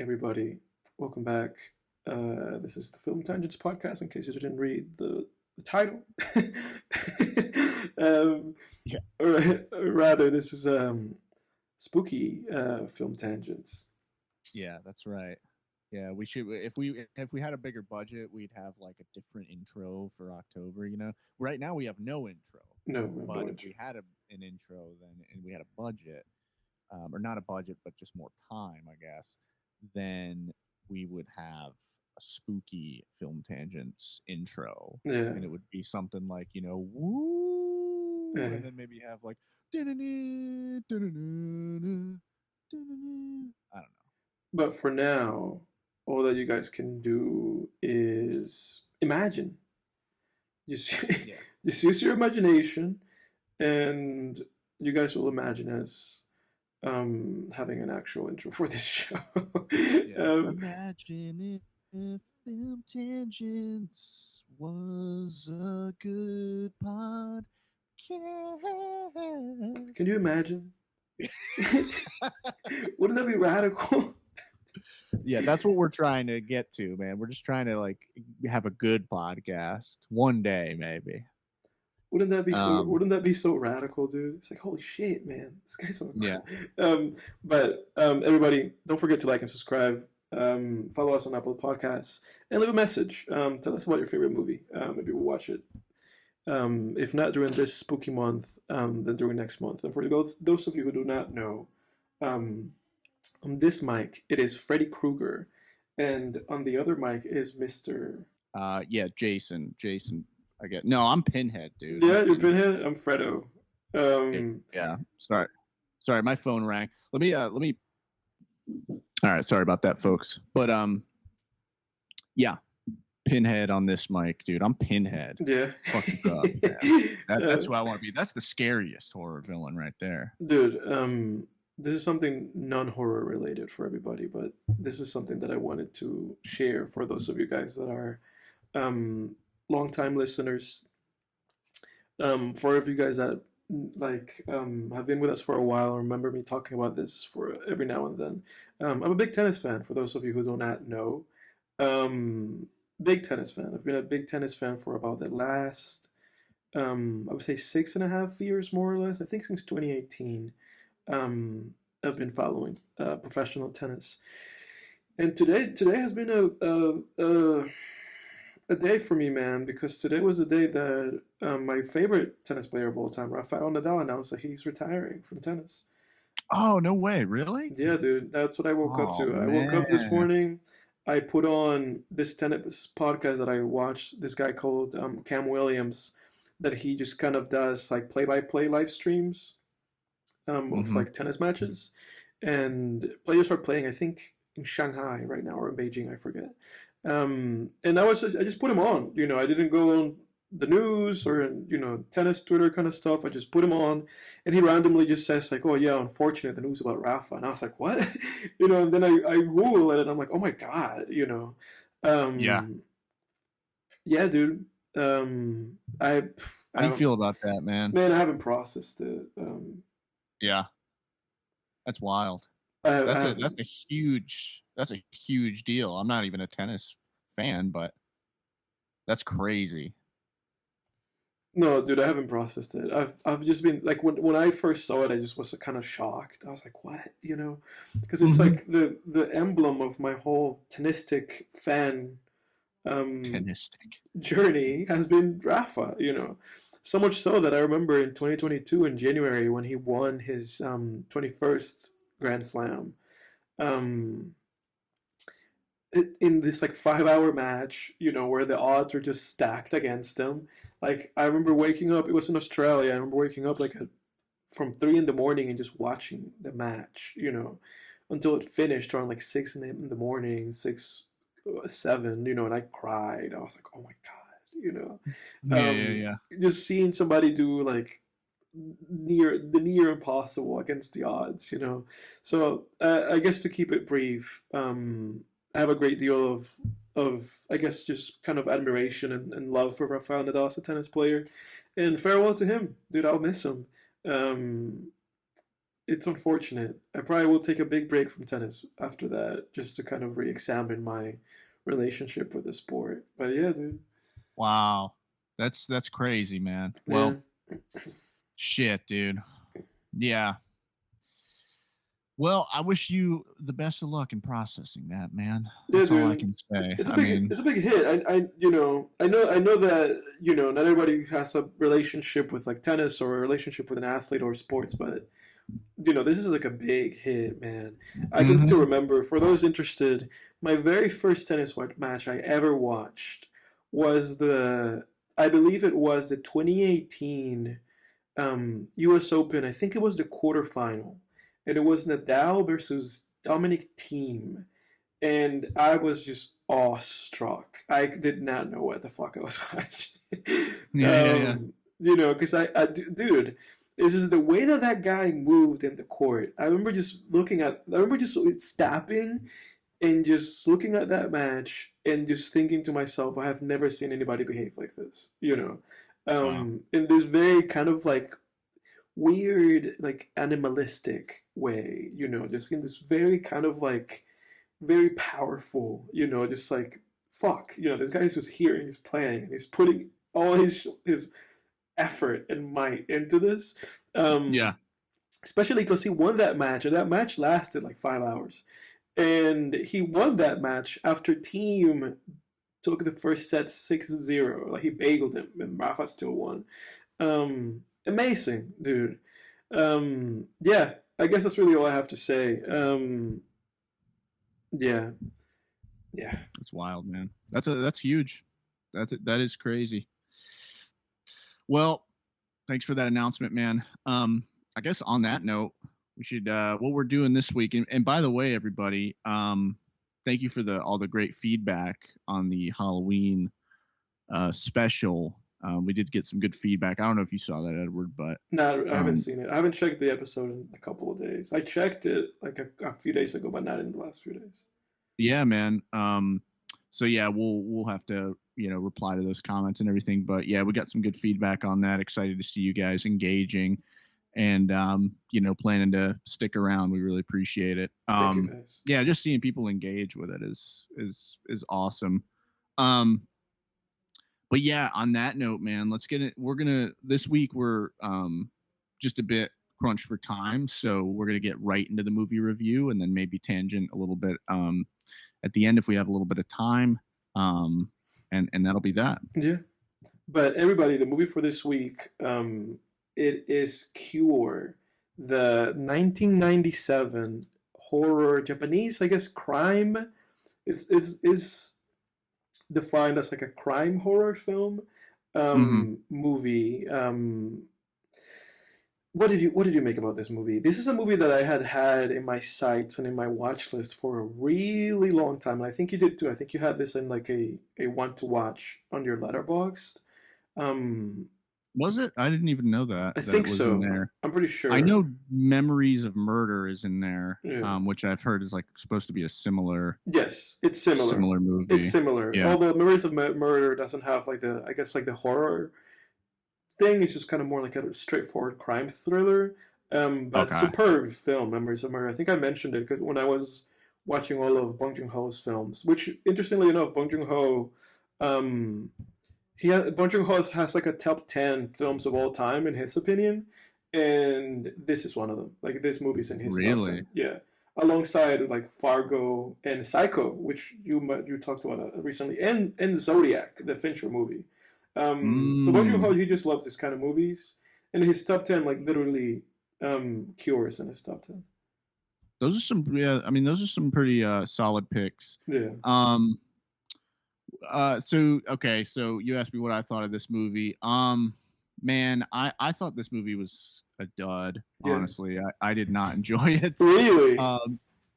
everybody. Welcome back. This is the Film Tangents podcast. In case you didn't read the title, um, Yeah, or rather, this is spooky film tangents. yeah, that's right. Yeah, we should if we had a bigger budget, we'd have like a different intro for October, you know. Right now we have no intro. No, we have no But if intro. we had an intro then and we had a budget, or not a budget, but just more time, I guess, then we would have a spooky film tangents intro. Yeah, And it would be something like, woo, yeah. and then maybe have like dun-dun-dun, dun-dun-dun, dun-dun-dun. I don't know. But for now, all that you guys can do is imagine. Just Yeah. just use your imagination, and you guys will imagine as having an actual intro for this show. Yeah. um, Imagine if Film Tangents was a good podcast. can you imagine? Wouldn't that be radical? Yeah, that's what we're trying to get to, man. We're just trying to like have a good podcast one day, maybe. Wouldn't that be so? Um, Wouldn't that be so radical, dude? It's like holy shit, man! This guy's so yeah. incredible. But everybody, don't forget to like and subscribe. Follow us on Apple Podcasts and leave a message. Tell us about your favorite movie. Maybe we'll watch it. If not during this spooky month, then during next month. And for those of you who do not know, um, on this mic it is Freddy Krueger, and on the other mic is Mister. Yeah, Jason. Jason. I get. No, I'm Pinhead, dude. I'm Yeah, you're Pinhead. Pinhead. I'm Fredo. Yeah. Sorry, my phone rang. Let me. All right, sorry about that, folks. But yeah, Pinhead on this mic, dude. I'm Pinhead. Yeah. Fucking up, man. That's Uh, who I want to be. That's the scariest horror villain right there. Dude, this is something non-horror related for everybody, but this is something that I wanted to share for those of you guys that are long-time listeners. For of you guys that have been with us for a while, remember me talking about this for every now and then. I'm a big tennis fan. For those of you who do not know, um, big tennis fan. I've been a big tennis fan for about the last, I would say 6.5 years more or less. I think since 2018, I've been following professional tennis. And today has been a day for me, man, because today was the day that my favorite tennis player of all time, Rafael Nadal, announced that he's retiring from tennis. Oh, no way, really? Yeah, dude, that's what I woke up Oh to. I woke up this man. morning. I put on this tennis podcast that I watched. This guy called Cam Williams, that he just kind of does like play-by-play live streams of Hmm. like tennis matches, and players are playing. I think in Shanghai right now or in Beijing, I forget. And I just put him on. I didn't go on the news or tennis Twitter kind of stuff. I just put him on, and he randomly just says like, "Oh yeah, unfortunate the news about Rafa," and I was like, "What?" And then I Google it, and I'm like, "Oh my god." Yeah. Um, yeah, dude. How I do you haven't, feel about that, man? man, I haven't processed it. Yeah, that's wild. I That's a haven't. that's a huge that's a huge deal. I'm not even a tennis fan, but that's crazy. No, dude, I haven't processed it. I've just been like when I first saw it, I just was kind of shocked. I was like, "What?" Because it's Hmm. like the emblem of my whole tennistic fan um, Tennis stick. journey has been Rafa. So much so that I remember in 2022 in January when he won his 21st Grand Slam. Um, in this like 5 hour match, where the odds are just stacked against him. Like I remember waking up. It was in Australia. I remember waking up like from 3 in the morning and just watching the match. Until it finished around like 6 in the morning, 6, 7. And I cried. I was like, oh my god. Yeah, yeah, yeah. Just seeing somebody do like near impossible against the odds. So I guess to keep it brief, I have a great deal of I guess just kind of admiration and love for Rafael Nadal as a tennis player, and farewell to him, dude. I'll miss him. Um, it's unfortunate. I probably will take a big break from tennis after that, just to kind of re-examine my relationship with the sport. But yeah, dude. Wow. That's crazy, man. Yeah. Well, shit, dude. Yeah. Well, I wish you the best of luck in processing that, man. Yeah, That's all I dude. can say. It's a I big, mean, it's a big hit. I know that, not everybody has a relationship with like tennis or a relationship with an athlete or sports, but this is like a big hit, man. I can still mhm. remember, for those interested, my very first tennis match I ever watched was I believe it was the 2018 U.S. Open. I think it was the quarterfinal, and it was Nadal versus Dominic Thiem, and I was just awestruck. I did not know what the fuck I was watching. Yeah, yeah, yeah. Because dude, it's just the way that that guy moved in the court. I remember just stopping and just looking at that match and just thinking to myself, I have never seen anybody behave like this. Wow. In this very kind of like weird, like animalistic way. Just in this very kind of like very powerful, just like fuck, this guy's just here and he's playing and he's putting all his effort and might into this. Um, Yeah. Especially because he won that match, and that match lasted like 5 hours. And he won that match after Team took the first set 6-0. Like he bageled him, and Rafa still won. Amazing, dude. Yeah, I guess that's really all I have to say. Yeah, yeah. That's wild, man. That's huge. That is crazy. Well, thanks for that announcement, man. I guess on that note, we should what we're doing this week. And by the way, everybody, thank you for all the great feedback on the Halloween special. We did get some good feedback. I don't know if you saw that, Edward, but No, I haven't seen it. I haven't checked the episode in a couple of days. I checked it like a few days ago, but not in the last few days. yeah, man. So yeah, we'll have to reply to those comments and everything. But yeah, we got some good feedback on that. Excited to see you guys engaging and planning to stick around. We really appreciate it. Thank you, guys. Yeah, just seeing people engage with it is awesome. Um, but yeah, on that note, man, let's get it. This week we're just a bit crunched for time, so we're gonna get right into the movie review and then maybe tangent a little bit at the end if we have a little bit of time. And that'll be that. Yeah. But everybody, the movie for this week, it is Cure, the 1997 horror Japanese, I guess, crime is defined as like a crime horror film Mm-hmm. movie. What did you make about this movie? This is a movie that I had in my sights and in my watch list for a really long time, and I think you did too. I think you had this in like a want to watch on your letterboxd. Um, Was it? I didn't even know I that it think was in so. there. I'm pretty I sure. know Memories of Murder is in there, Yeah. which I've heard is like supposed to be a Yes, it's similar. similar It's movie. similar. Yeah. Although Memories of Murder doesn't have like the, I guess like the horror thing. It's just kind of more like a straightforward crime thriller. But Okay. superb film, Memories of Murder. I think I mentioned it when I was watching all of Bong Joon Ho's films. Which, interestingly enough, Bong Joon Ho, um, Bong Joon Ho has like a top 10 films of all time in his opinion, and this is one of them. Like this movie's in his top Really? 10. Yeah, alongside like Fargo and Psycho, which you talked about recently, and Zodiac, the Fincher movie. So Bong Joon Ho, Mm. he just loves this kind of movies, and his top 10 like literally cures in his top 10. Those are some. Yeah. I mean, those are some pretty solid picks. Yeah. Um. So okay. So you asked me what I thought of this movie. Man, I thought this movie was a dud. Yeah. Honestly, I did not enjoy it. Really?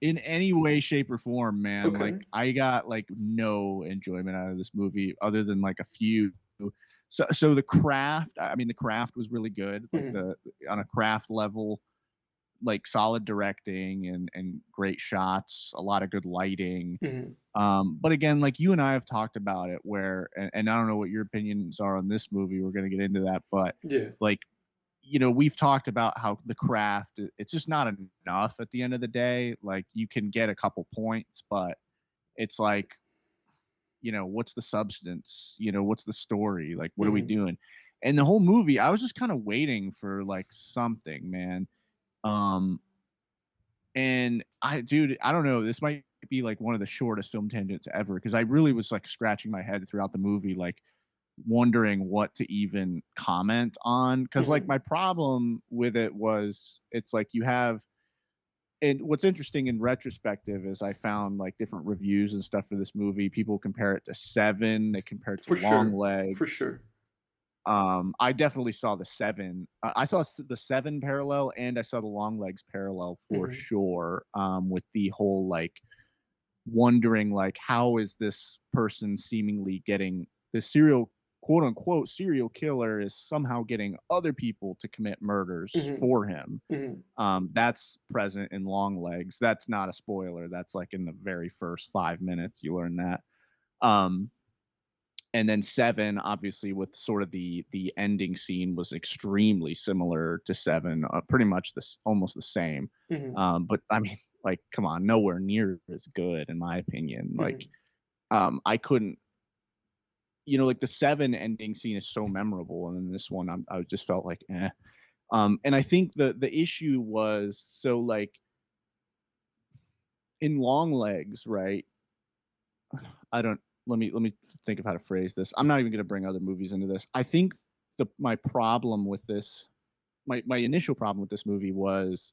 In any way, shape, or form, man. Okay. Like I got like no enjoyment out of this movie other than like a few. So the craft, I mean, the craft was really good. Like on a craft level, like solid directing and great shots, a lot of good lighting. But again, like you and I have talked about it, where and I don't know what your opinions are on this movie. We're gonna get into that, but Yeah. like we've talked about how the craft, it's just not enough at the end of the day. Like, you can get a couple points, but it's like, what's the substance? What's the story? Like, what are we doing? And the whole movie, I was just kind of waiting for like something, man. And I don't know. This might be like one of the shortest film tangents ever, because I really was like scratching my head throughout the movie, like wondering what to even comment on. Because like my problem with it was, it's like you have, and what's interesting in retrospective is I found like different reviews and stuff for this movie. People compare it to Seven. They compare it to Longlegs. For sure. I definitely saw the Seven. I saw the Seven parallel, and I saw the Longlegs parallel for sure. With the whole like wondering, like, how is this person seemingly getting this quote unquote serial killer is somehow getting other people to commit murders for him. That's present in Longlegs. That's not a spoiler. That's like in the very first 5 minutes you learn that. And then Seven, obviously, with sort of the ending scene, was extremely similar to Seven, pretty much almost the same. But I mean, like, come on, nowhere near as good, in my opinion. Like, I couldn't, like the Seven ending scene is so memorable, and then this one, I just felt like, eh. And I think the issue was, so like in Longlegs, right? Let me think of how to phrase this. I'm not even going to bring other movies into this. I think my problem with this, my initial problem with this movie was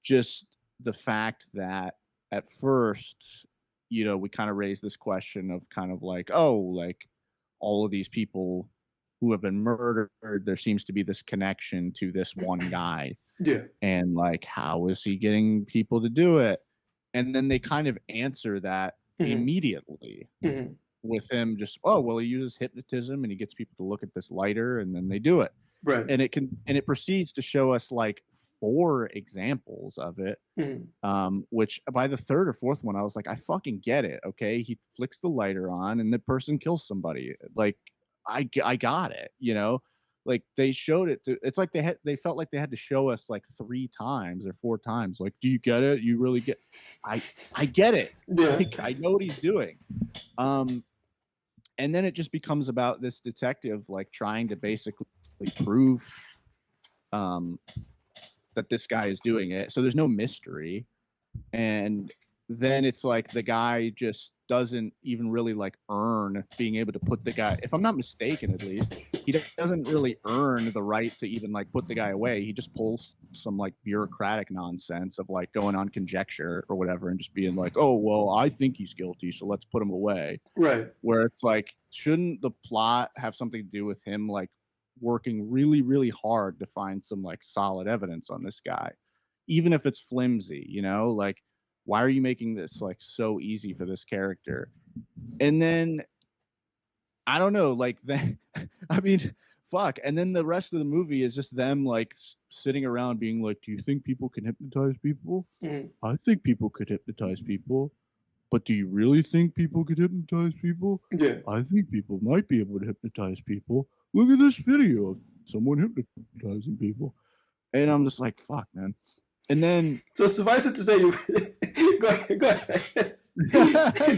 just the fact that at first, we kind of raised this question of kind of like, oh, like all of these people who have been murdered, there seems to be this connection to this one guy. Yeah. And like, how is he getting people to do it? And then they kind of answer that immediately with him just, oh, well, he uses hypnotism and he gets people to look at this lighter, and then they do it. Right. And it proceeds to show us like 4 examples of it, which by the third or fourth one, I was like, I fucking get it. Okay. He flicks the lighter on and the person kills somebody. Like, I got it, like they showed it to, it's like they felt like they had to show us like 3 times or 4 times. Like, do you get it? You really get, I get it. Yeah. Like, I know what he's doing. And then it just becomes about this detective, like trying to basically prove, that this guy is doing it. So there's no mystery. And then it's like the guy just doesn't even really like earn being able to put the guy, if I'm not mistaken, at least he doesn't really earn the right to even like put the guy away. He just pulls some like bureaucratic nonsense of like going on conjecture or whatever and just being like, oh, well, I think he's guilty, so let's put him away. Right. Where it's like, shouldn't the plot have something to do with him like working really, really hard to find some like solid evidence on this guy, even if it's flimsy, like, why are you making this like so easy for this character? And then I don't know, like then I mean, fuck. And then the rest of the movie is just them like sitting around being like, do you think people can hypnotize people? I think people could hypnotize people. But do you really think people could hypnotize people? Yeah. I think people might be able to hypnotize people. Look at this video of someone hypnotizing people. And I'm just like, fuck, man. And then, so suffice it to say, you go ahead.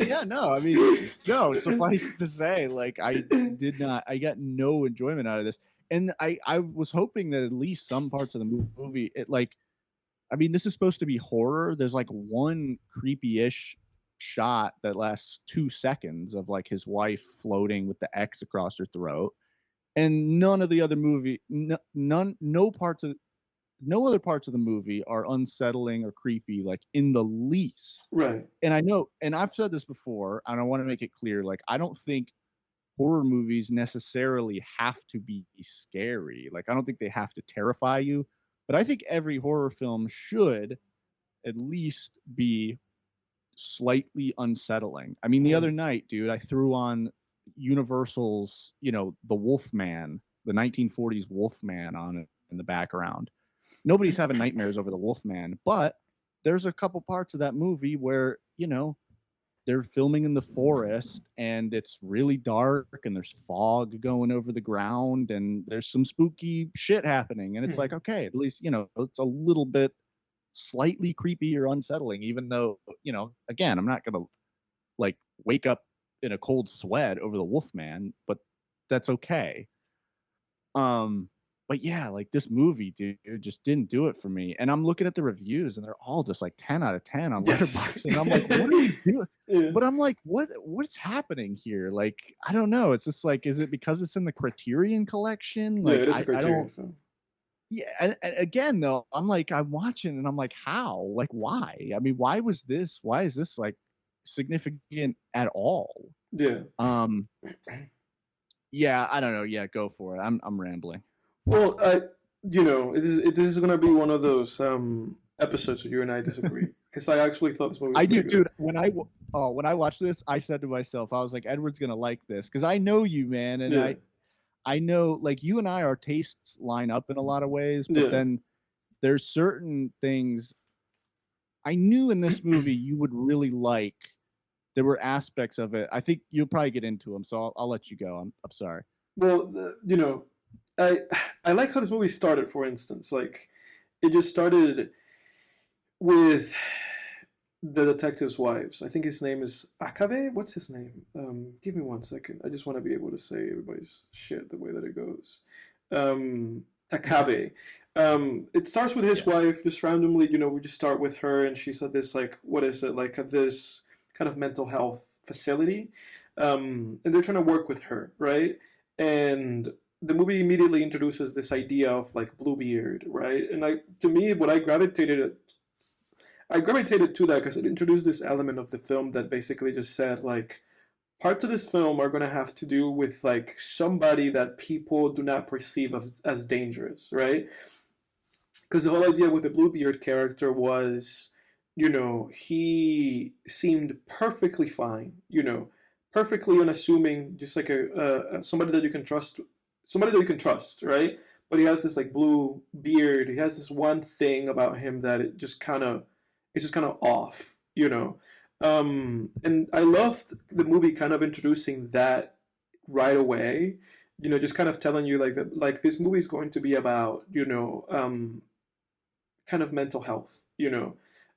Yeah, no, I mean, no, suffice to say, like, I got no enjoyment out of this. And I was hoping that at least some parts of the movie, it like, I mean, this is supposed to be horror. There's like one creepy-ish shot that lasts 2 seconds of like his wife floating with the X across her throat. And none of the other movie, no other parts of the movie are unsettling or creepy, like in the least. Right. And I know, and I've said this before, and I want to make it clear, like, I don't think horror movies necessarily have to be scary. Like, I don't think they have to terrify you, but I think every horror film should at least be slightly unsettling. I mean, the other night, dude, I threw on Universal's, the Wolfman, the 1940s Wolfman on it in the background. Nobody's having nightmares over the Wolfman, but there's a couple parts of that movie where, they're filming in the forest and it's really dark and there's fog going over the ground and there's some spooky shit happening. And it's like, okay, at least, it's a little bit slightly creepy or unsettling, even though, again, I'm not going to like wake up in a cold sweat over the Wolfman, but that's okay. But yeah, like this movie, dude, just didn't do it for me. And I'm looking at the reviews, and they're all just like 10 out of 10 on Letterboxd, and I'm like, what are we doing? Yeah. But I'm like, what's happening here? Like, I don't know. It's just like, is it because it's in the Criterion collection? Like, yeah, it is a Criterion film. Yeah, and again, though, I'm watching, and I'm like, how? Like, why? I mean, why is this like significant at all? Yeah. Yeah, I don't know. Yeah, go for it. I'm rambling. Well, this is gonna be one of those episodes where you and I disagree, because I actually thought this movie was dude. Good. When I watched this, I said to myself, I was like, Edward's gonna like this, because I know you, man, and I know, like, you and I, our tastes line up in a lot of ways, but then there's certain things I knew in this movie you would really like. There were aspects of it. I think you'll probably get into them, so I'll let you go. I'm sorry. Well, I like how this movie started. For instance, like, it just started with the detective's wives. I think his name is Akabe. What's his name? Give me 1 second. I just want to be able to say everybody's shit the way that it goes. Takabe. It starts with his wife, just randomly. We just start with her, and she's at this, like, what is it, like, at this kind of mental health facility, and they're trying to work with her, right? And the movie immediately introduces this idea of, like, Bluebeard, right? And to me, what I gravitated to that because it introduced this element of the film that basically just said, like, parts of this film are going to have to do with, like, somebody that people do not perceive as dangerous, right? Because the whole idea with the Bluebeard character was, he seemed perfectly fine, perfectly unassuming, just like somebody that you can trust, right? But he has this, like, blue beard. He has this one thing about him that it's just kind of off, and I loved the movie kind of introducing that right away, just kind of telling you, like, that, like, this movie is going to be about, kind of mental health,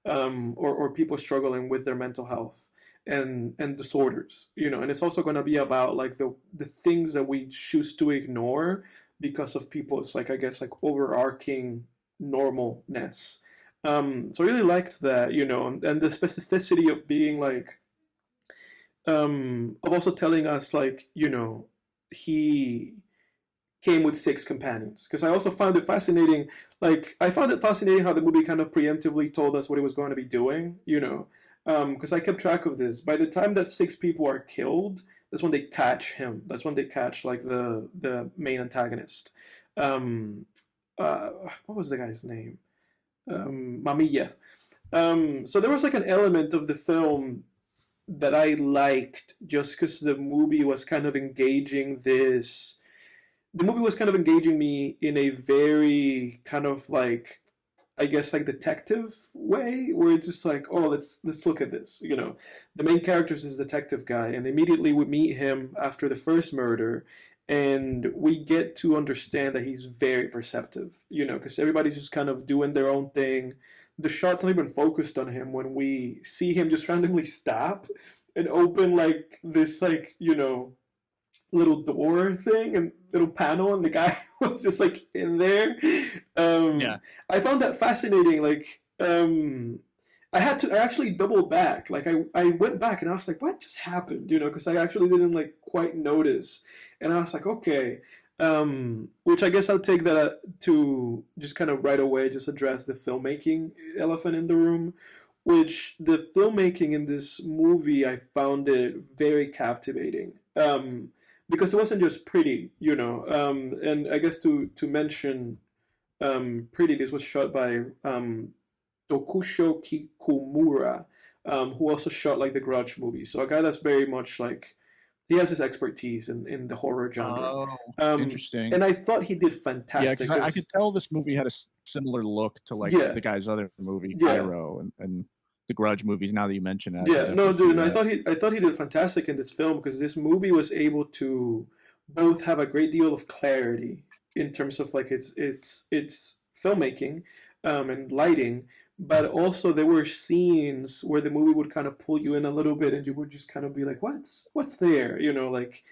or people struggling with their mental health and disorders, and it's also going to be about, like, the things that we choose to ignore because of people's, like, I guess, like, overarching normalness. So I really liked that, and the specificity of being, like, of also telling us, like, he came with 6 companions, because I also found it fascinating. Like, I found it fascinating how the movie kind of preemptively told us what he was going to be doing, because I kept track of this. By the time that 6 people are killed, that's when they catch him. That's when they catch, like, the main antagonist. What was the guy's name? Mamiya. So there was, like, an element of the film that I liked, just because the movie was kind of engaging me in a very kind of, like, I guess, like, detective way, where it's just like, oh, let's look at this. The main character is this detective guy, and immediately we meet him after the first murder, and we get to understand that he's very perceptive, because everybody's just kind of doing their own thing. The shot's not even focused on him when we see him just randomly stop and open, like, this, like, little door thing and little panel, and the guy was just, like, in there. I found that fascinating. Like, I actually double back. Like, I went back and I was like, what just happened? Because I actually didn't, like, quite notice. And I was like, okay. Which I guess I'll take that to just kind of right away just address the filmmaking elephant in the room, which the filmmaking in this movie, I found it very captivating. Because it wasn't just pretty, and I guess to mention pretty, this was shot by Tokusho Kikumura, who also shot, like, the Grudge movie. So a guy that's very much, like, he has his expertise in the horror genre. Oh, interesting. And I thought he did fantastic. Yeah, because I could tell this movie had a similar look to, like, the guy's other movie, Cairo, and the Grudge movies. Now that you mention it, I should Yeah, no, definitely see dude, no, that. I thought he did fantastic in this film because this movie was able to both have a great deal of clarity in terms of like its filmmaking and lighting, but also there were scenes where the movie would kind of pull you in a little bit, and you would just kind of be like, what's there? You know, like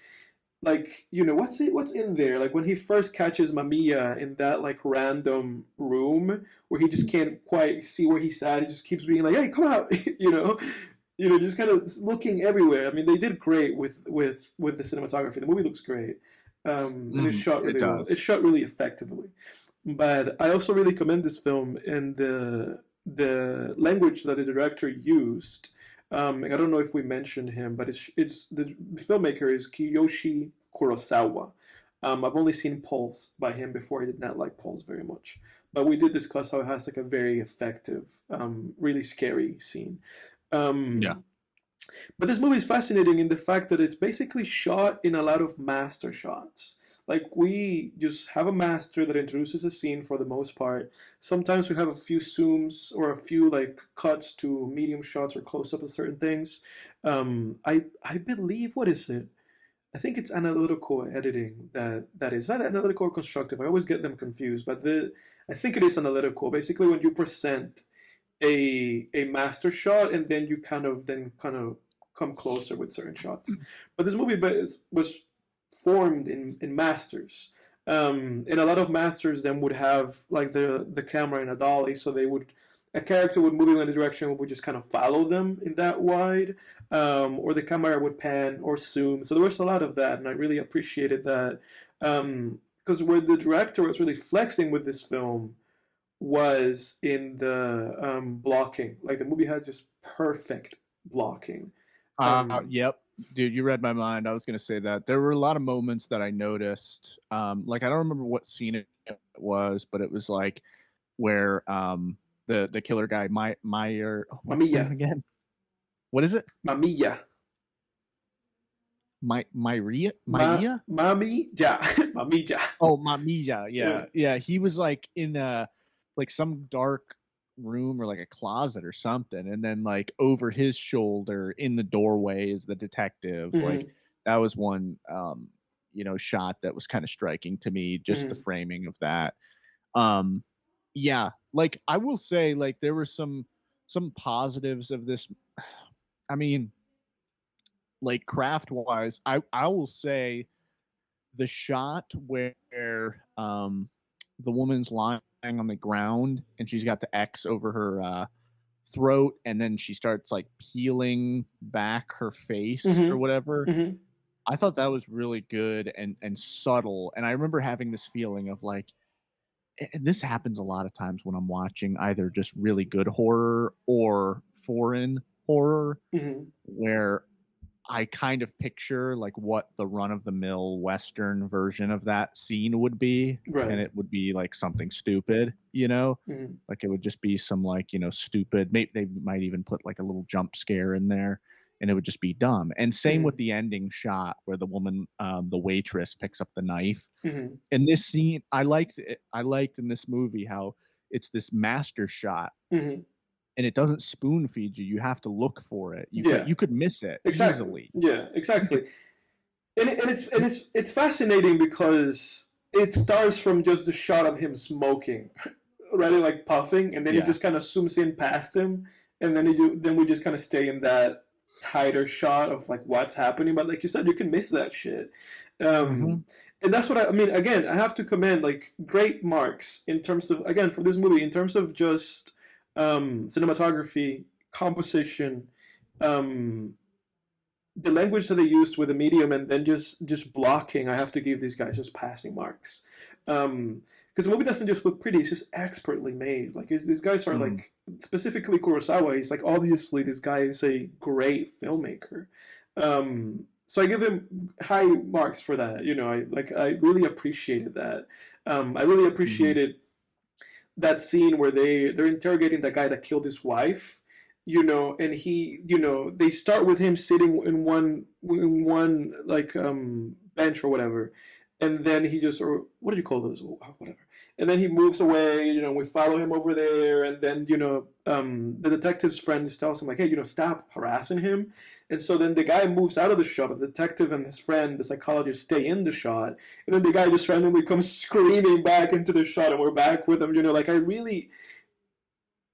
what's in there, like when he first catches Mamiya in that like random room where he just can't quite see where he's at, he just keeps being like, hey, come out. Just kind of looking everywhere. I mean, they did great with the cinematography. The movie looks great, and it's shot It really well, does. it's shot really effectively. But I also really commend this film and the language that the director used. And I don't know if we mentioned him, but it's the filmmaker is Kiyoshi Kurosawa. I've only seen Pulse by him before. I did not like Pulse very much, but we did discuss how it has like a very effective, really scary scene. Yeah. Um, but this movie is fascinating in the fact that it's basically shot in a lot of master shots. Like we just have a master that introduces a scene for the most part. Sometimes we have a few zooms or a few like cuts to medium shots or close up of certain things. I believe, what is it? I think it's analytical editing that is not analytical or constructive. I always get them confused, but the I think it is analytical. Basically, when you present a master shot and then you kind of come closer with certain shots. But this movie was formed in masters. And a lot of masters then would have like the camera in a dolly, so they would a character would move in a direction, would just kind of follow them in that wide, or the camera would pan or zoom. So there was a lot of that, and I really appreciated that because where the director was really flexing with this film was in the blocking. Like the movie had just perfect blocking. Yep, dude, you read my mind. I was gonna say that there were a lot of moments that I noticed. Like I don't remember what scene it was, but it was like where the killer guy, Meyer, what's his name Mamiya, again? What is it? Mamiya, Maya? Mamiya, Mamiya. Oh, Mamiya. Yeah. Yeah, yeah. He was like in like some dark room or like a closet or something, and then like over his shoulder in the doorway is the detective. Like Mm-hmm. that was one shot that was kind of striking to me, just the Mm-hmm. framing of that. Um yeah, like I will say, like there were some positives of this. I mean, like craft wise, I will say the shot where the woman's lying on the ground and she's got the X over her throat, and then she starts like peeling back her face or whatever. Mm-hmm. Mm-hmm. I thought that was really good and subtle. And I remember having this feeling of like, and this happens a lot of times when I'm watching either just really good horror or foreign horror, Mm-hmm. where I kind of picture like what the run of the mill Western version of that scene would be. And Right. it would be like something stupid, Mm-hmm. like it would just be some like, stupid, maybe they might even put like a little jump scare in there, and it would just be dumb. And same with Mm-hmm. the ending shot where the woman, the waitress picks up the knife. Mm-hmm. And this scene, I liked it. I liked in this movie how it's this master shot, Mm-hmm. and it doesn't spoon feed you. You have to look for it. Yeah. You could miss it Exactly. easily. Yeah. Exactly. And it's fascinating because it starts from just the shot of him smoking, right, like puffing, and then he Yeah. just kind of zooms in past him, and then we just kind of stay in that tighter shot of like what's happening. But like you said, you can miss that shit, Mm-hmm. and that's what I mean. Again, I have to commend like great marks in terms of again for this movie in terms of just cinematography, composition. Um, the language that they used with the medium and then just blocking, I have to give these guys just passing marks. Because the movie doesn't just look pretty; it's just expertly made. Like these guys are Mm-hmm. like specifically Kurosawa. He's like obviously this guy is a great filmmaker. So I give him high marks for that. I really appreciated that. I really Mm-hmm. appreciated that scene where they're interrogating the guy that killed his wife, and he, they start with him sitting in one like bench or whatever, and then he just, or what do you call those? Whatever. And then he moves away. We follow him over there, and then the detective's friend just tells him like, hey, stop harassing him. And so then the guy moves out of the shot. The detective and his friend, the psychologist, stay in the shot, and then the guy just randomly comes screaming back into the shot, and we're back with him. Like I really,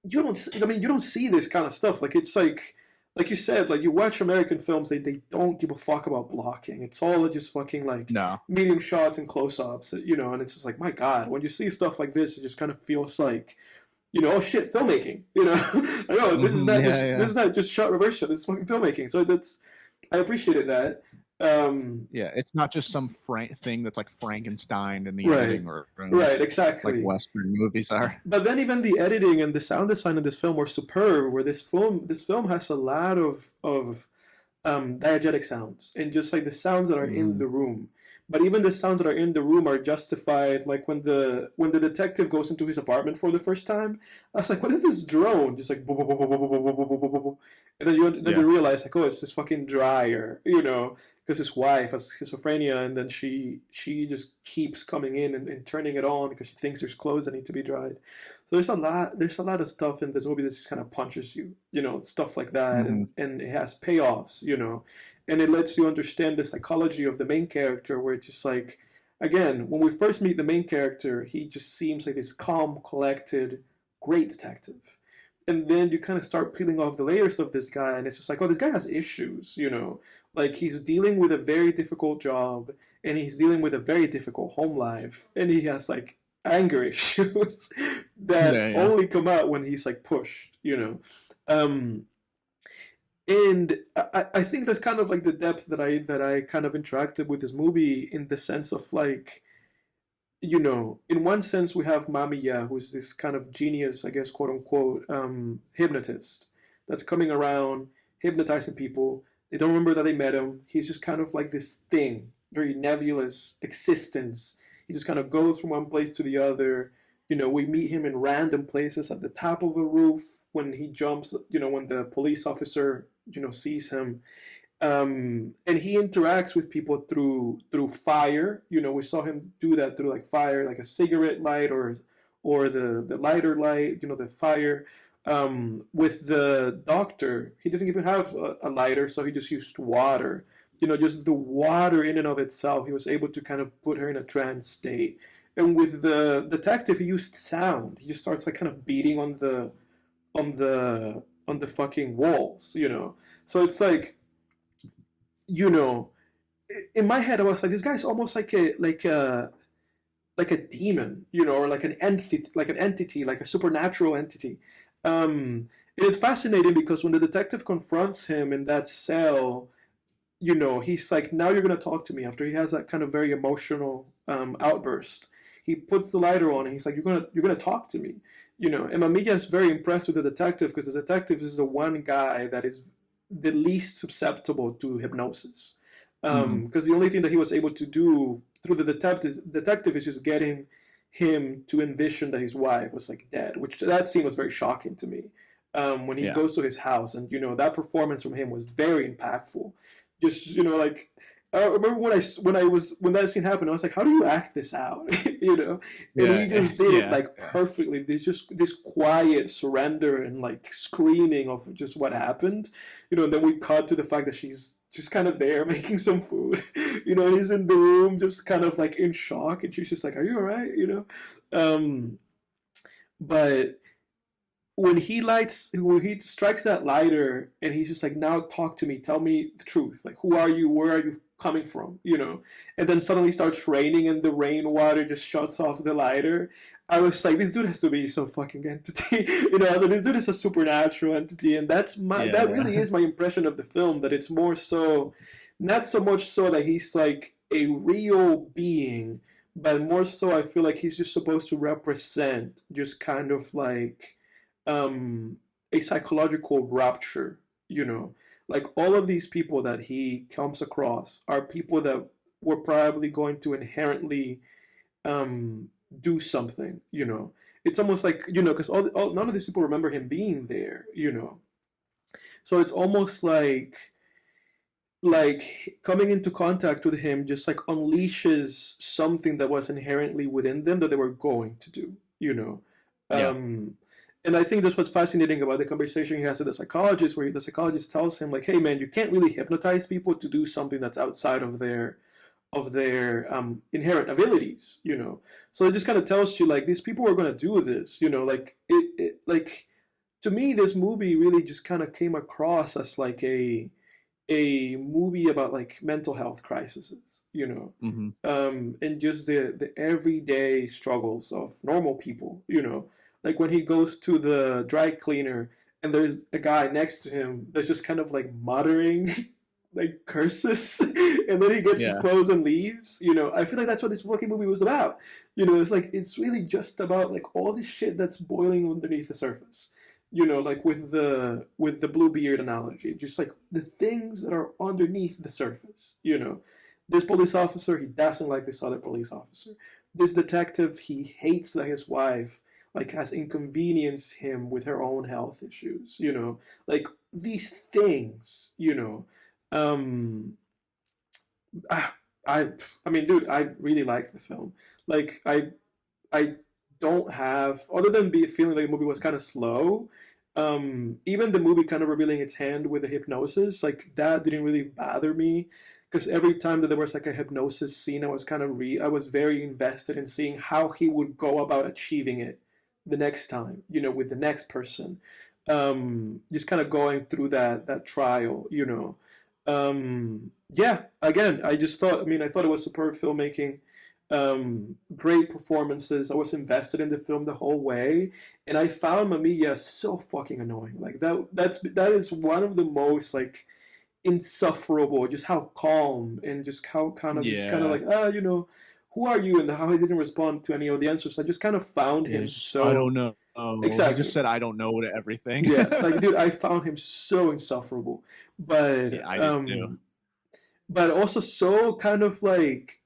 you don't see this kind of stuff. Like it's like you said, like you watch American films, they don't give a fuck about blocking. It's all just fucking like No. medium shots and close ups, and it's just like, my God, when you see stuff like this, it just kind of feels like, oh shit, filmmaking. I know this is not this is not just shot reverse shot. This is fucking filmmaking. So I appreciated that. Yeah, it's not just some thing that's like Frankenstein in the Right. editing, or Right, exactly. like Western movies are. But then even the editing and the sound design of this film were superb. Where this film has a lot of diegetic sounds, and just like the sounds that are in the room. But even the sounds that are in the room are justified. Like when the detective goes into his apartment for the first time, I was like, "What is this drone?" Just like, and then you realize like, oh, it's this fucking dryer, because his wife has schizophrenia, and then she just keeps coming in and turning it on because she thinks there's clothes that need to be dried. So there's a lot of stuff in this movie that just kind of punches you, stuff like that, and it has payoffs, and it lets you understand the psychology of the main character, where it's just like, again, when we first meet the main character, he just seems like this calm, collected, great detective. And then you kind of start peeling off the layers of this guy, and it's just like, oh, this guy has issues, Like, he's dealing with a very difficult job, and he's dealing with a very difficult home life, and he has, like, anger issues that only come out when he's, like, pushed, And I think that's kind of like the depth that I kind of interacted with this movie, in the sense of like, in one sense we have Mamiya, who's this kind of genius, I guess, quote unquote, hypnotist that's coming around hypnotizing people. They don't remember that they met him. He's just kind of like this thing, very nebulous existence. He just kind of goes from one place to the other. We meet him in random places at the top of a roof when he jumps, when the police officer, sees him. And he interacts with people through fire. We saw him do that through like fire, like a cigarette light, or the lighter light, the fire. With the doctor, he didn't even have a lighter, so he just used water. Just the water in and of itself, he was able to kind of put her in a trance state. And with the detective, he used sound. He just starts like kind of beating on the fucking walls, So it's like, in my head, I was like, this guy's almost like a demon, or like an entity, like a supernatural entity. It is fascinating because when the detective confronts him in that cell, he's like, now you're going to talk to me, after he has that kind of very emotional outburst. He puts the lighter on and he's like, you're gonna talk to me. And Mamiya is very impressed with the detective, because the detective is the one guy that is the least susceptible to hypnosis. Because the only thing that he was able to do through the detective is just getting him to envision that his wife was like dead, which that scene was very shocking to me. When he goes to his house, and that performance from him was very impactful. Just like, I remember when that scene happened, I was like, how do you act this out? And he just did it like perfectly. There's just this quiet surrender and like screaming of just what happened, and then we cut to the fact that she's just kind of there making some food, and he's in the room just kind of like in shock, and she's just like, are you all right? But when he strikes that lighter, and he's just like, now talk to me, tell me the truth, like, who are you, where are you coming from, and then suddenly starts raining, and the rainwater just shuts off the lighter. I was like, this dude has to be some fucking entity, so this dude is a supernatural entity, and that really is my impression of the film, that it's more so, not so much so that he's like a real being, but more so I feel like he's just supposed to represent just kind of like a psychological rupture, like all of these people that he comes across are people that were probably going to inherently do something, It's almost like, because none of these people remember him being there, So it's almost like like coming into contact with him just like unleashes something that was inherently within them that they were going to do, you know. Yeah. And I think that's what's fascinating about the conversation he has with the psychologist, where the psychologist tells him like, "Hey, man, you can't really hypnotize people to do something that's outside of their inherent abilities, you know." So it just kind of tells you like these people are going to do this, you know. Like like to me, this movie really just kind of came across as like a movie about like mental health crises, you know, Mm-hmm. and just the everyday struggles of normal people, you know, like when he goes to the dry cleaner and there's a guy next to him that's just kind of like muttering like curses, and then he gets his Yeah. clothes and leaves. You know, I feel like that's what this fucking movie was about. You know, it's like it's really just about like all this shit that's boiling underneath the surface. You know, like with the Bluebeard analogy, just like the things that are underneath the surface. You know, this police officer, he doesn't like this other police officer. This detective, he hates that his wife like has inconvenienced him with her own health issues. You know, like these things. You know, um, ah, I mean, dude, I really liked the film. Like I don't have, other than be feeling like the movie was kind of slow. Even the movie kind of revealing its hand with the hypnosis, like that didn't really bother me, because every time that there was like a hypnosis scene, I was kind of I was very invested in seeing how he would go about achieving it the next time, you know, with the next person. Just kind of going through that trial, you know. Yeah, again, I just thought, I mean, I thought it was superb filmmaking, great performances. I was invested in the film the whole way, and I found Mamiya so fucking annoying. Like that is one of the most like insufferable. Just how calm and just how kind of just kind of Yeah. like you know, who are you, and how he didn't respond to any of the answers. I just kind of found Yeah. him It's just, I don't so know. Oh, he just exactly. said, I don't know to everything. Yeah, like dude, I found him so insufferable, Yeah, I did too. but also so kind of like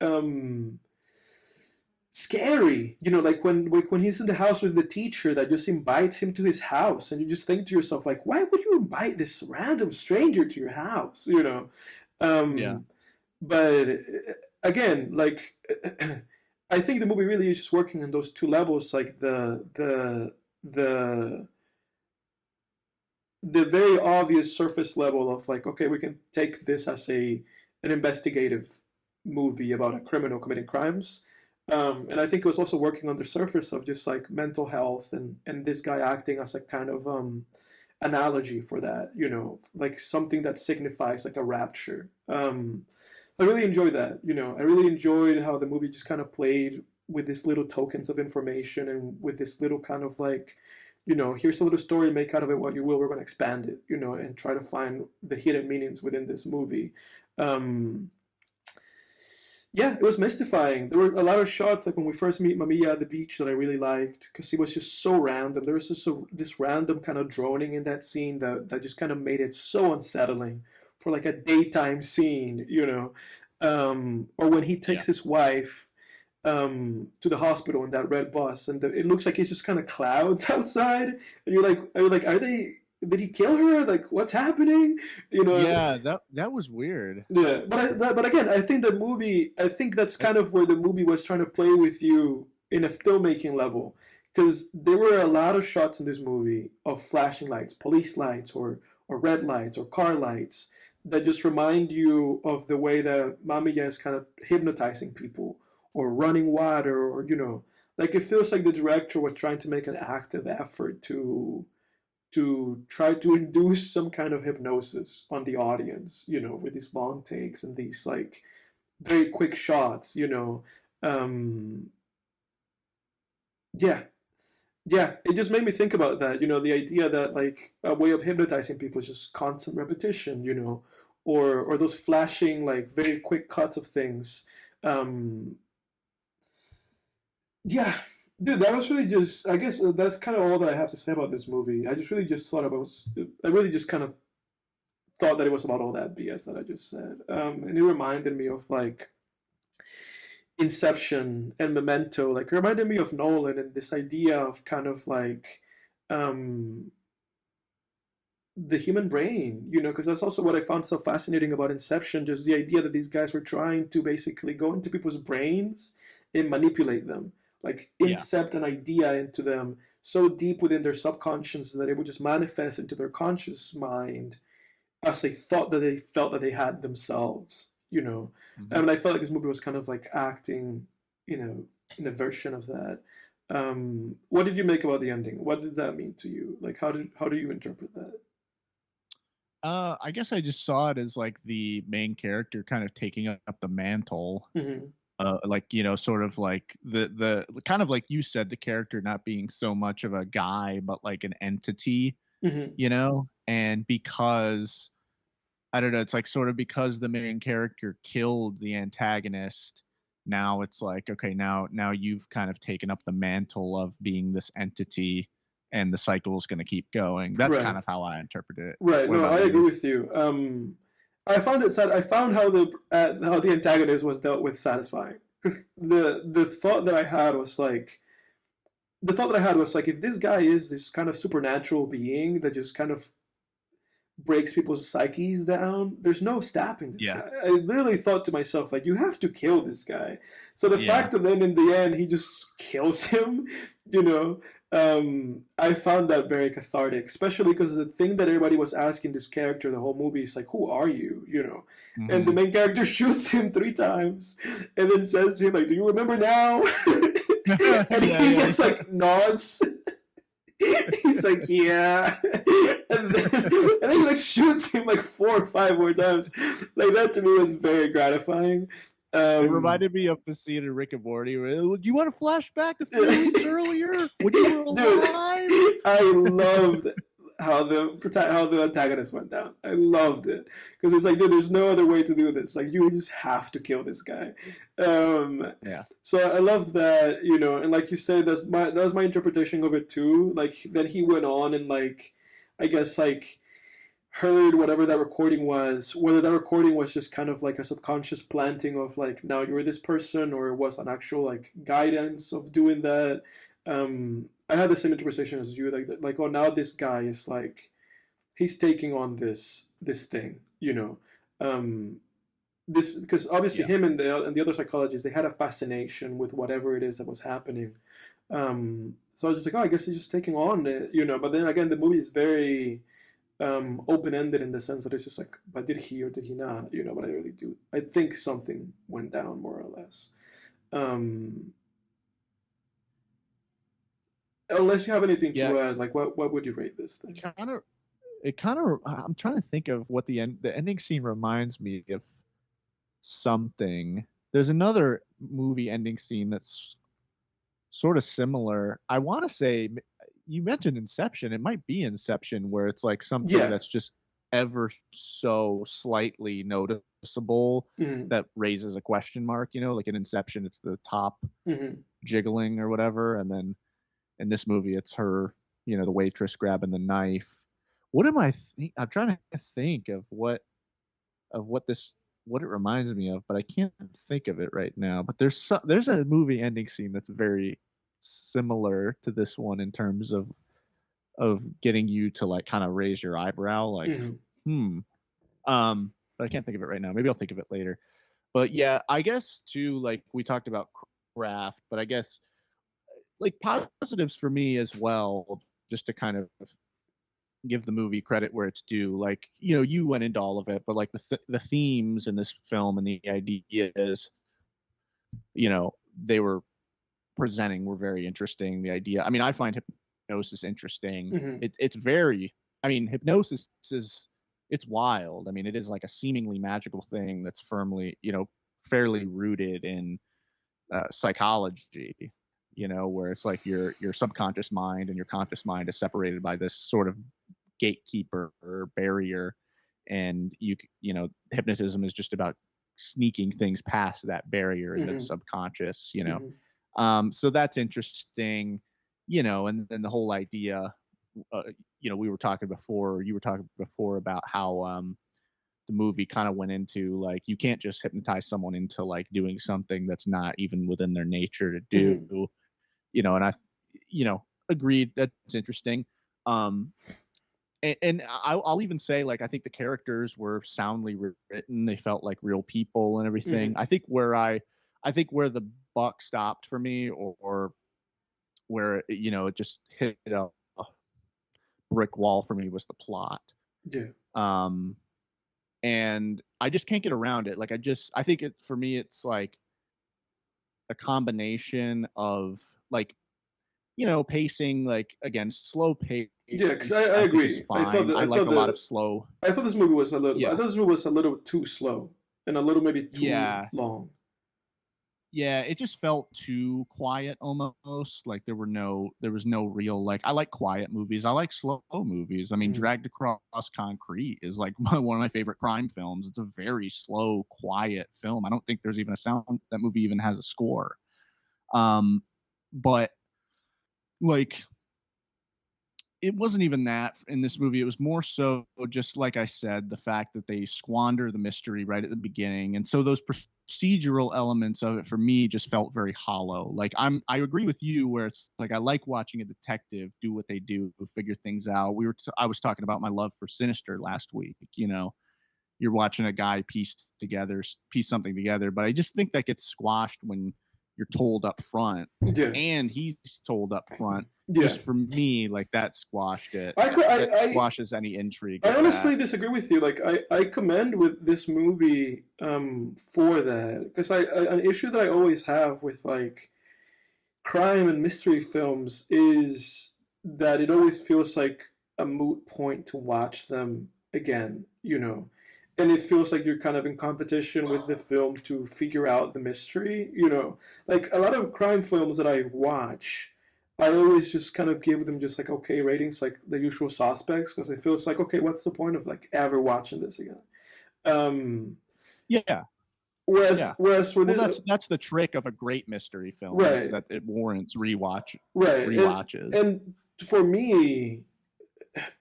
scary, you know, like when he's in the house with the teacher that just invites him to his house, and you just think to yourself like, why would you invite this random stranger to your house, you know. Yeah. um but again, like I think the movie really is just working on those two levels, like the the very obvious surface level of like, okay, we can take this as a an investigative movie about a criminal committing crimes. And I think it was also working on the surface of just like mental health, and this guy acting as a kind of analogy for that, you know, like something that signifies like a rapture. I really enjoyed that, you know. I really enjoyed how the movie just kind of played with these little tokens of information, and with this little kind of like, you know, here's a little story, make out of it what you will. We're going to expand it, you know, and try to find the hidden meanings within this movie. Um, yeah, it was mystifying. There were a lot of shots, like when we first meet Mamiya at the beach, that I really liked, because he was just so random. There was just this random kind of droning in that scene that just kind of made it so unsettling for like a daytime scene, you know. Or when he Yeah. takes his wife to the hospital in that red bus, and it looks like it's just kind of clouds outside, and you're like, are they? Did he kill her? Like, what's happening? You know? Yeah, that was weird. Yeah, but again, I think the movie, I think that's kind of where the movie was trying to play with you in a filmmaking level, because there were a lot of shots in this movie of flashing lights, police lights, or red lights, or car lights, that just remind you of the way that Mamiya is kind of hypnotizing people, or running water, or you know, like it feels like the director was trying to make an active effort to try to induce some kind of hypnosis on the audience, you know, with these long takes and these like very quick shots, you know. Um, yeah, yeah, it just made me think about that, you know, the idea that like a way of hypnotizing people is just constant repetition, you know, or those flashing like very quick cuts of things. Um, yeah, dude, that was really just. I guess that's kind of all that I have to say about this movie. I just really just thought about. I really just kind of thought that it was about all that BS that I just said. And it reminded me of like Inception and Memento. Like it reminded me of Nolan and this idea of kind of like um, the human brain, you know, because that's also what I found so fascinating about Inception, just the idea that these guys were trying to basically go into people's brains and manipulate them, like Yeah. incept an idea into them so deep within their subconscious that it would just manifest into their conscious mind as a thought that they felt that they had themselves, you know. Hmm. I felt like this movie was kind of like acting, you know, in a version of that. What did you make about the ending? What did that mean to you? Like, how do you interpret that? I guess I just saw it as like the main character kind of taking up the mantle. Mm-hmm. Like, you know, sort of like the kind of like you said, the character not being so much of a guy, but like an entity, Mm-hmm. you know, and because I don't know, it's like sort of because the main character killed the antagonist. Now it's like, okay, now you've kind of taken up the mantle of being this entity, and the cycle is going to keep going. That's kind Right. of how I interpret it. Right. What No, about I agree you? with you. I found it sad. I found how the antagonist was dealt with satisfying. The thought that I had was like the thought that I had was like if this guy is this kind of supernatural being that just kind of breaks people's psyches down. There's no stopping this Yeah, guy. I literally thought to myself, like, you have to kill this guy. So the yeah, fact that then in the end he just kills him, you know, I found that very cathartic, especially because the thing that everybody was asking this character the whole movie is like, who are you, you know? And the hmm. main character shoots him 3 times and then says to him, like, do you remember now? Yeah, And he yeah, just like nods. He's like, yeah. And then he like shoots him like 4 or 5 more times. Like that to me was very gratifying. It Um, reminded me of the scene in Rick and Morty. Where, do you want to flash back to 3 weeks earlier when you were dude, alive? I loved how the antagonist went down. I loved it because it's like, dude, there's no other way to do this. Like, you just have to kill this guy. Um, Yeah, so I love that, you know, and like you said, that was my interpretation of it too. Like then he went on and like, I guess like heard whatever that recording was, whether that recording was just kind of like a subconscious planting of like now you're this person, or it was an actual like guidance of doing that. I had the same interpretation as you, like oh now this guy is like he's taking on this thing, you know. Um, this because obviously yeah. him and the other psychologists they had a fascination with whatever it is that was happening. So I was just like, oh, I guess he's just taking on it, you know. But then again, the movie is very open ended in the sense that it's just like, but did he or did he not? You know, but I really do. I think something went down more or less. Um, Unless you have anything Yeah, to add, like what would you rate this thing? kind of. It kind of. I'm trying to think of what the ending scene reminds me of something. There's another movie ending scene that's sort of similar. I want to say you mentioned Inception. It might be Inception where it's like something Yeah. that's just ever so slightly noticeable Mm-hmm. that raises a question mark. You know, like in Inception, it's the top Mm-hmm. jiggling or whatever, and then in this movie, it's her. You know, the waitress grabbing the knife. What am I? I'm trying to think of what it reminds me of, but I can't think of it right now. But there's a movie ending scene that's very similar to this one in terms of getting you to like kind of raise your eyebrow, like Mm-hmm. hmm. But I can't think of it right now. Maybe I'll think of it later. But yeah, I guess too, like we talked about craft, but I guess like positives for me as well, just to kind of give the movie credit where it's due. Like, you know, you went into all of it, but like the themes in this film and the ideas, you know, they were presenting were very interesting. The idea, I mean, I find hypnosis interesting. Mm-hmm. It's very, I mean, hypnosis is it's wild. I mean, it is like a seemingly magical thing that's firmly, you know, fairly rooted in psychology. You know, where it's like your subconscious mind and your conscious mind is separated by this sort of gatekeeper or barrier, and you know, hypnotism is just about sneaking things past that barrier into the Mm-hmm. subconscious. You know, Mm-hmm. so that's interesting. You know, and then the whole idea. Uh, you know, we were talking before. You were talking before about how the movie kind of went into like you can't just hypnotize someone into like doing something that's not even within their nature to do. Mm-hmm. You know, and I, you know, agreed that's interesting. Um, and I'll even say, like, I think the characters were soundly written. They felt like real people and everything. Hmm. I think where the buck stopped for me, or where it just hit a brick wall for me, was the plot. Yeah. Um, and I just can't get around it. Like, I think it for me, it's like a combination of, like, pacing, like, again, slow pace, Yeah, because I I think is agree. fine. I like a lot of slow. I thought this movie was a little. I Yeah, thought this movie was a little too slow and a little maybe too yeah, long. yeah. It just felt too quiet almost. Like there was no real, like, I like quiet movies. I like slow movies. I mean, Mm. Dragged Across Concrete is like one of my favorite crime films. It's a very slow, quiet film. I don't think there's even a sound. That movie even has a score. But, like, it wasn't even that in this movie. It was more so, just like I said, the fact that they squander the mystery right at the beginning. And so those procedural elements of it for me just felt very hollow. Like, I agree with you where it's like, I like watching a detective do what they do, figure things out. I was talking about my love for Sinister last week. You're watching a guy piece something together, but I just think that gets squashed when you're told up front, Yeah. and he's told up front. Yeah. Just for me, like, that squashed it. I, co- That I squashes any intrigue I with honestly that. disagree with you. Like I commend with this movie for that because an issue that I always have with like crime and mystery films is that it always feels like a moot point to watch them again, and it feels like you're kind of in competition with the film to figure out the mystery. Like a lot of crime films that I watch, I always just kind of give them just like okay ratings, like the usual suspects, because it feels like okay, what's the point of like ever watching this again? Um, Yeah, whereas yeah. whereas for Well, this, that's the trick of a great mystery film, is right, that it warrants right, rewatches. and for me,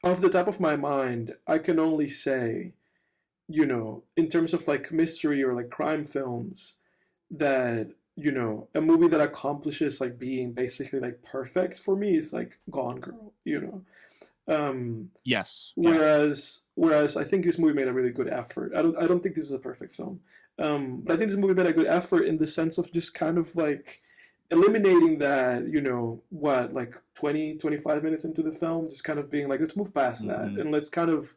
off the top of my mind, I can only say, in terms of like mystery or like crime films, that, a movie that accomplishes like being basically like perfect for me is like Gone Girl. Um, Yes, yeah. whereas I think this movie made a really good effort. I don't think this is a perfect film. But I think this movie made a good effort in the sense of just kind of like eliminating that, what, like 20, 25 minutes into the film, just kind of being like, let's move past that Hmm. and let's kind of,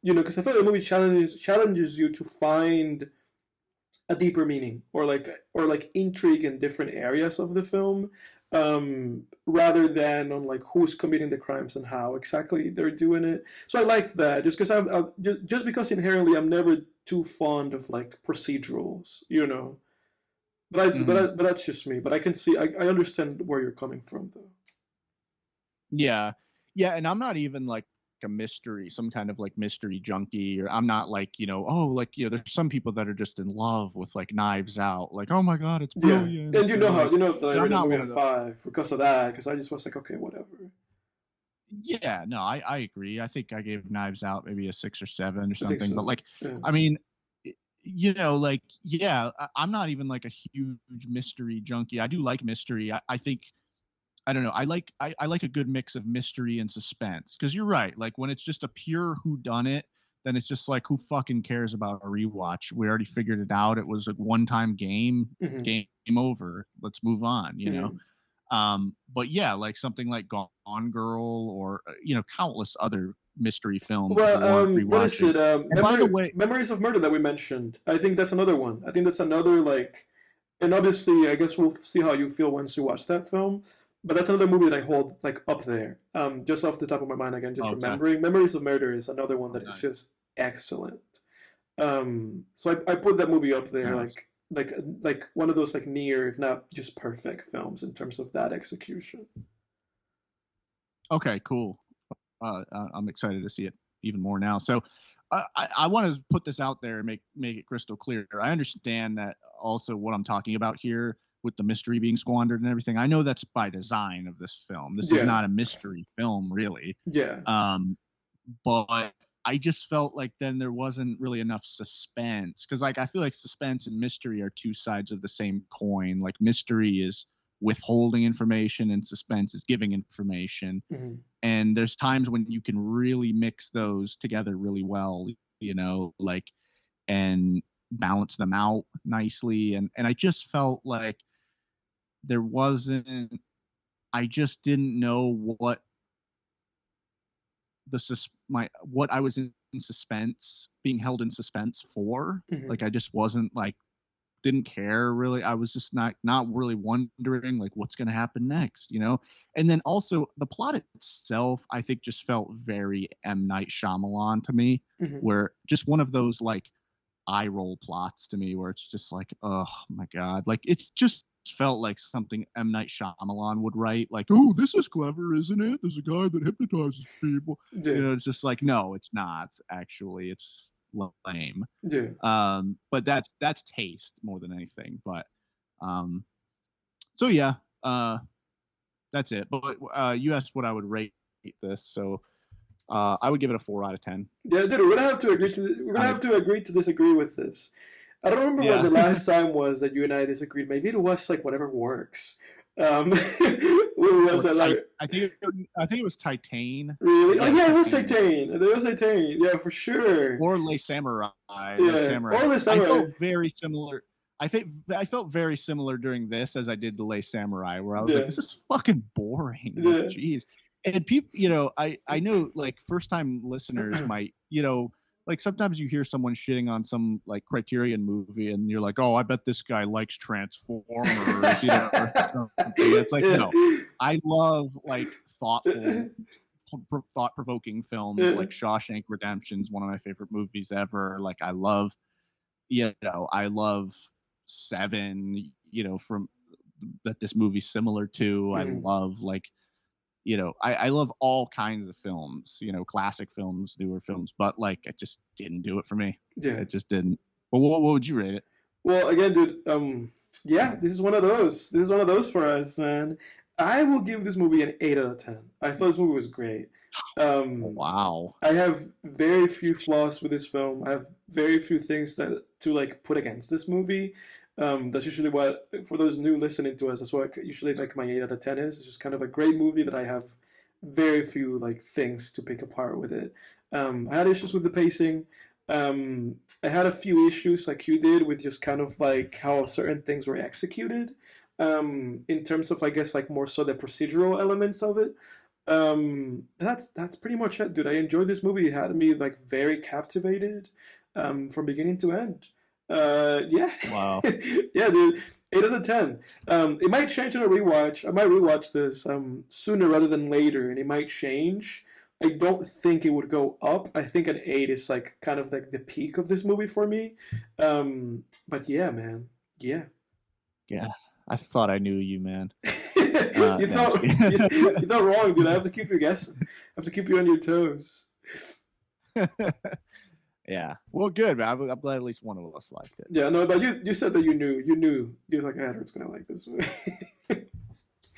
because I feel like the movie challenges you to find a deeper meaning or like intrigue in different areas of the film, rather than on like who's committing the crimes and how exactly they're doing it. So I liked that just because just because inherently I'm never too fond of like procedurals. Hmm. But that's just me. But I can see I understand where you're coming from though. Yeah. Yeah, and I'm not even like some kind of like mystery junkie, or I'm not like, oh, like, there's some people that are just in love with like Knives Out, like, oh my God, it's Yeah, brilliant. and you Or know how like, you know that I I'm rated the not movie one a of the. 5 because of that. Because I just was like, okay, whatever. Yeah, no, I agree. I think I gave Knives Out maybe a 6 or 7 or I think something. But, so. like, Yeah. I mean, like, yeah, I'm not even like a huge mystery junkie. I do like mystery. I think, I don't know. I like a good mix of mystery and suspense, because you're right. Like, when it's just a pure who done it, then it's just like, who fucking cares about a rewatch? We already figured it out. It was a one-time game. Hmm. Game over. Let's move on. Hmm. But yeah, like something like Gone Girl, or countless other mystery films Well, warrant what is rewatching. it? And by the way, Memories of Murder that we mentioned. I think that's another one. I think that's another like, and obviously, I guess we'll see how you feel once you watch that film. But that's another movie that I hold like up there. Just off the top of my mind, again, just okay, remembering. Memories of Murder is another one oh, that is nice, just excellent. So I put that movie up there, nice. like one of those like near, if not just perfect films in terms of that execution. Okay, cool. I'm excited to see it even more now. So I want to put this out there and make it crystal clear. I understand that also what I'm talking about here with the mystery being squandered and everything. I know that's by design of this film. This is Yeah, not a mystery film, really. yeah. But I just felt like then there wasn't really enough suspense, because, like, I feel like suspense and mystery are two sides of the same coin. Like, mystery is withholding information and suspense is giving information. Hmm. And there's times when you can really mix those together really well, like, and balance them out nicely. And I just felt like there wasn't, I just didn't know what I was in suspense, being held in suspense for. Mm-hmm. Like, I just wasn't like, didn't care really. I was just not really wondering like what's going to happen next, And then also the plot itself, I think, just felt very M. Night Shyamalan to me, Mm-hmm. where just one of those like eye roll plots to me, where it's just like, oh my god, like it just felt like something M. Night Shyamalan would write. Like, oh, this is clever, isn't it? There's a guy that hypnotizes people. Yeah. It's just like, no, it's not actually. It's lame. Yeah. But that's taste more than anything. But so yeah, that's it. But you asked what I would rate this, so I would give it a 4 out of 10. Yeah, dude, we're gonna have to agree to disagree with this. I don't remember what the last time was that you and I disagreed. Maybe it was like whatever works. When was that? Like, I think it was Titan. Really? Oh yeah, it was Titan. It was Titan. Yeah, for sure. Or Les Samurai. Yeah. Or Les Samurai. I felt very similar. I felt very similar during this as I did to Les Samurai, where I was like, this is fucking boring. Like, jeez. And people, I know like first time listeners might, like sometimes you hear someone shitting on some like Criterion movie and you're like, oh, I bet this guy likes Transformers, or something. It's like, no, I love like thought-provoking films. Like Shawshank Redemption's one of my favorite movies ever. Like I love Seven, from that this movie's similar to. I love like, I love all kinds of films, classic films, newer films, but like it just didn't do it for me. Yeah, it just didn't. Well, what would you rate it? Well, again, dude, yeah, this is one of those. This is one of those for us, man. I will give this movie an 8 out of 10. I thought this movie was great. Wow. I have very few flaws with this film. I have very few things to like put against this movie. That's usually what, for those new listening to us, that's what usually like my 8 out of 10 is. It's just kind of a great movie that I have very few like things to pick apart with it. I had issues with the pacing. I had a few issues like you did with just kind of like how certain things were executed. In terms of, I guess, like more so the procedural elements of it. That's pretty much it, dude. I enjoyed this movie. It had me like very captivated from beginning to end. Yeah. Wow. Yeah, dude. 8 out of 10. It might change in a rewatch. I might rewatch this sooner rather than later, and it might change. I don't think it would go up. I think an 8 is like kind of like the peak of this movie for me. But yeah, man. Yeah. Yeah. I thought I knew you, man. You thought wrong, dude. I have to keep you guessing. I have to keep you on your toes. Yeah. Well, good, man. I'm glad at least one of us liked it. Yeah, no, but you said that you knew. You was like, Edward's gonna like this movie.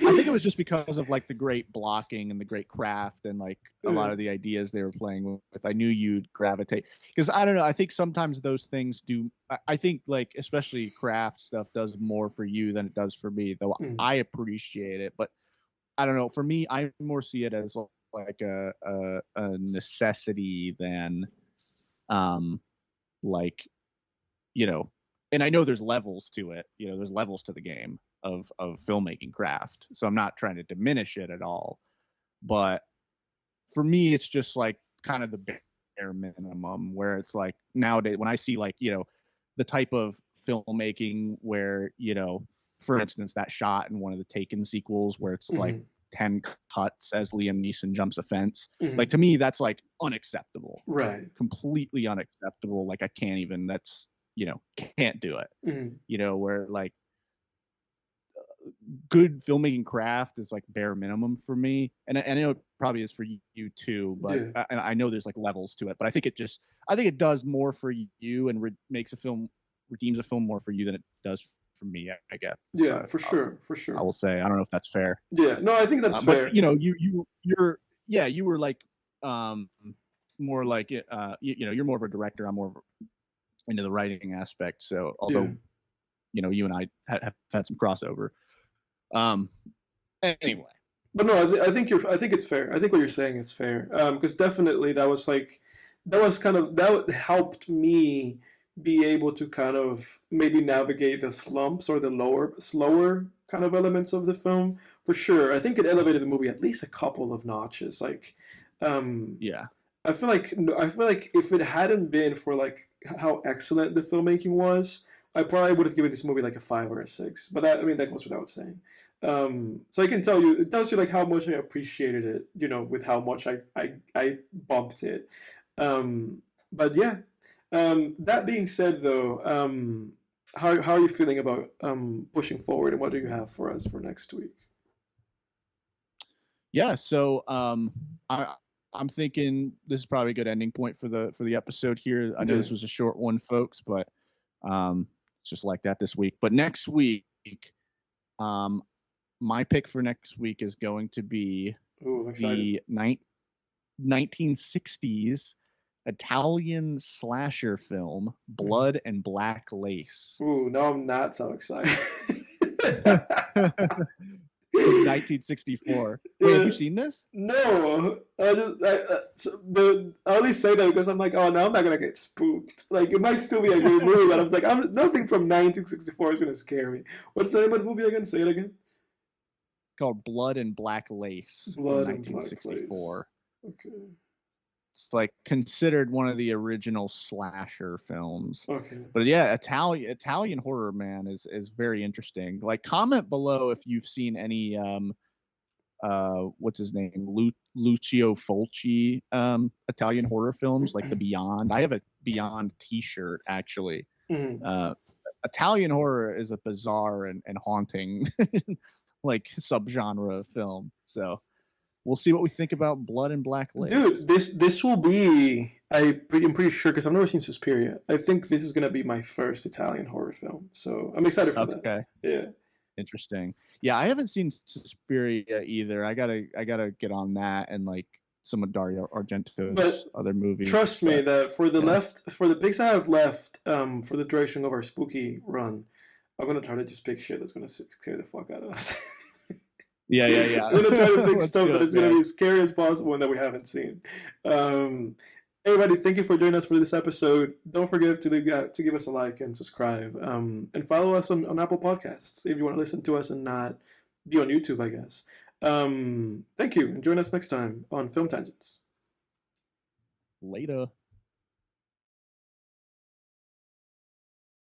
I think it was just because of like the great blocking and the great craft and like a lot of the ideas they were playing with. I knew you'd gravitate because I don't know. I think sometimes those things do. I think like especially craft stuff does more for you than it does for me. Though I appreciate it, but I don't know. For me, I more see it as like a necessity than like, and I know there's levels to it. There's levels to the game of filmmaking craft. So I'm not trying to diminish it at all. But for me, it's just like kind of the bare minimum where it's like nowadays when I see like, the type of filmmaking where, for instance, that shot in one of the Taken sequels where it's like 10 cuts as Liam Neeson jumps a fence. Like to me, that's like unacceptable. Right. Completely unacceptable. Like I can't even, that's, can't do it. Where like, good filmmaking craft is like bare minimum for me, and I know it probably is for you too, but and I know there's like levels to it, but I think it does more for you and redeems a film more for you than it does for me, I guess. Yeah, so, for sure. I will say, I don't know if that's fair. Yeah, no, I think that's fair. But you were like more like you're more of a director. I'm more into the writing aspect. So although you and I have had some crossover. Anyway, But no, I think it's fair. I think what you're saying is fair. Because definitely that was like, that was kind of that helped me be able to kind of maybe navigate the slumps or the slower kind of elements of the film for sure. I think it elevated the movie at least a couple of notches. Like, um, Yeah. I feel like if it hadn't been for like how excellent the filmmaking was, I probably would have given this movie like a 5 or a 6. But I mean that goes without saying. So I can tell you, it tells you like how much I appreciated it, you know, with how much I bumped it. But yeah, that being said, though, how are you feeling about pushing forward, and what do you have for us for next week? Yeah, so I'm thinking this is probably a good ending point for the episode here. I know Yeah. this was a short one, folks, but it's just like that this week. But next week, um, my pick for next week is going to be Ooh, I'm excited. the 1960s Italian slasher film Mhm. Blood and Black Lace. Ooh, no, I'm not so excited. From 1964. Wait, have Yeah. you seen this? No, I only say that because I'm like, oh, now I'm not gonna get spooked. Like, it might still be a great movie, but I was like, nothing from 1964 is gonna scare me. What's the name of the movie again? Say it again. Called Blood and Black Lace from Blood and Black Place. 1964. Okay. It's like considered one of the original slasher films. Okay. But yeah, Italian horror, man, is very interesting. Like, comment below if you've seen any what's his name, Lucio Fulci Italian horror films like The Beyond. I have a Beyond T-shirt actually. Mhm. Italian horror is a bizarre and haunting like subgenre of film. So we'll see what we think about Blood and Black Lace. Dude, this will be. I'm pretty sure because I've never seen Suspiria. I think this is gonna be my first Italian horror film, so I'm excited for that. Okay. Yeah. Interesting. Yeah, I haven't seen Suspiria either. I gotta get on that and like some of Dario But Argento's other movies. trust me But that yeah. for the picks I have left, for the duration of our spooky run, I'm gonna try to just pick shit that's gonna scare the fuck out of us. Yeah, yeah, yeah. I'm gonna try to pick Let's stuff do that it, is gonna man. be as scary as possible and that we haven't seen. Um, Everybody, thank you for joining us for this episode. Don't forget to give us a like and subscribe, and follow us on Apple Podcasts if you want to listen to us and not be on YouTube, I guess. Thank you, and join us next time on Film Tangents. Later.